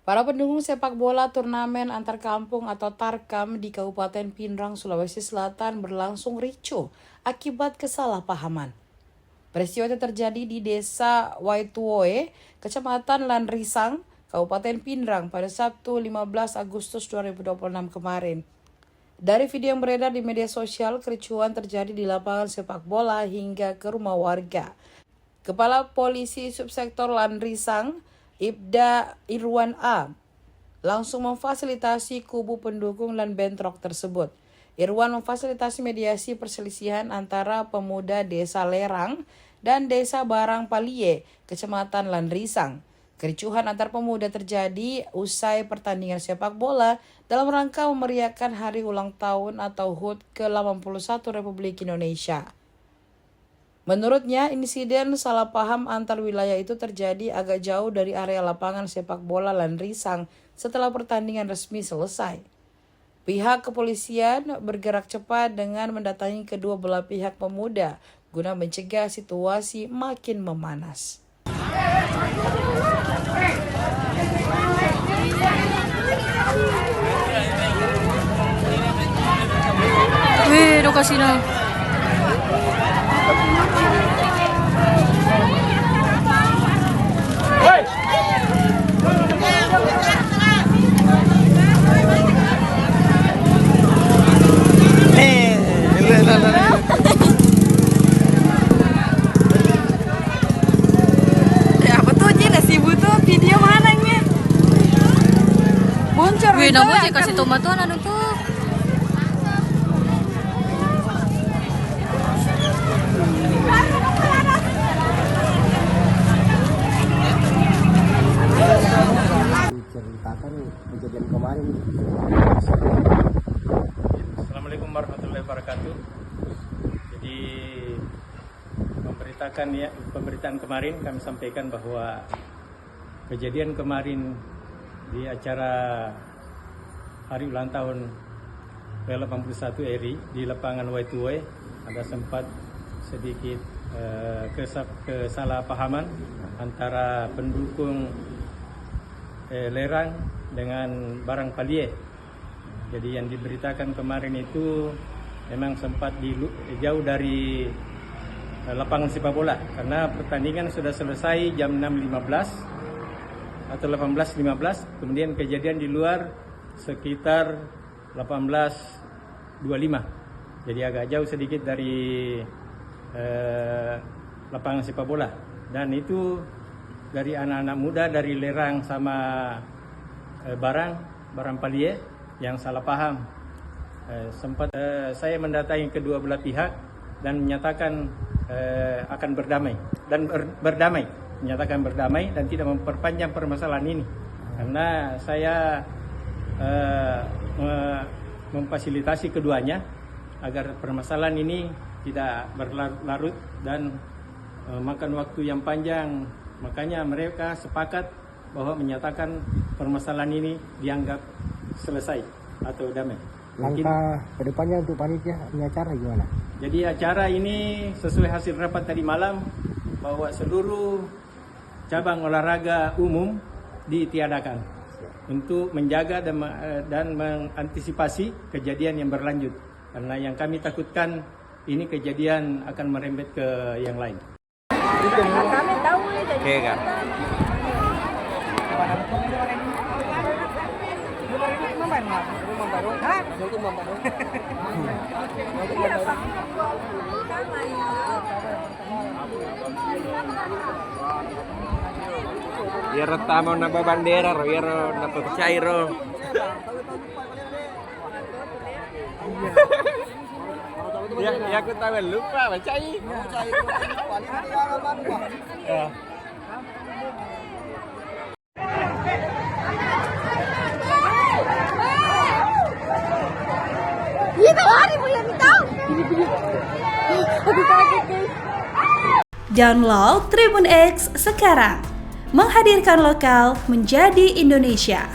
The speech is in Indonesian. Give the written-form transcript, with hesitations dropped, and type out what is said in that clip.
Para pendukung sepak bola turnamen antar kampung atau Tarkam di Kabupaten Pinrang, Sulawesi Selatan berlangsung ricuh akibat kesalahpahaman. Peristiwa itu terjadi di Desa Waituoe, Kecamatan Lanrisang, Kabupaten Pinrang pada Sabtu 15 Agustus 2026 kemarin. Dari video yang beredar di media sosial, kericuhan terjadi di lapangan sepak bola hingga ke rumah warga. Kepala Polisi Subsektor Lanrisang, Ibda Irwan A, langsung memfasilitasi kubu pendukung dan bentrok tersebut. Irwan memfasilitasi mediasi perselisihan antara pemuda Desa Lerang dan Desa Barang Palie, Kecamatan Lanrisang. Kericuhan antar pemuda terjadi usai pertandingan sepak bola dalam rangka memeriahkan hari ulang tahun atau HUT ke-81 Republik Indonesia. Menurutnya, insiden salah paham antar wilayah itu terjadi agak jauh dari area lapangan sepak bola Lanrisang setelah pertandingan resmi selesai. Pihak kepolisian bergerak cepat dengan mendatangi kedua belah pihak pemuda guna mencegah situasi makin memanas. Wih, do kasino. Apa tuh jelas ibu tuh video mananya? Boncor. Wih, namun sih kasih tomatuan anu tuh. Ceritakan kejadian kemarin. Assalamualaikum warahmatullahi wabarakatuh. Jadi pemberitaan kemarin kami sampaikan bahwa kejadian kemarin di acara hari ulang tahun ke-81 RI di lapangan Waituoe ada sempat sedikit kesalahpahaman antara pendukung Lerang dengan Barang Palie. Jadi yang diberitakan kemarin itu memang sempat jauh dari lapangan sepak bola karena pertandingan sudah selesai jam 6.15 atau 18.15, kemudian kejadian di luar sekitar 18.25. Jadi agak jauh sedikit dari lapangan sepak bola, dan itu dari anak-anak muda dari Lerang sama Barang Palie yang salah paham. Sempat saya mendatangi kedua belah pihak dan menyatakan akan berdamai, menyatakan berdamai dan tidak memperpanjang permasalahan ini, karena saya memfasilitasi keduanya agar permasalahan ini tidak berlarut dan makan waktu yang panjang. Makanya mereka sepakat bahwa menyatakan permasalahan ini dianggap selesai atau damai. Langkah kedepannya untuk panitia punya acara gimana? Jadi acara ini sesuai hasil rapat tadi malam bahwa seluruh cabang olahraga umum ditiadakan untuk menjaga dan mengantisipasi kejadian yang berlanjut. Karena yang kami takutkan ini kejadian akan merembet ke yang lain. Kami tahu Oke kan? Biar tamu naba bandera, biar naba cairo. Ya aku tahu lupa baca ini. Download Tribun X sekarang, menghadirkan lokal menjadi Indonesia.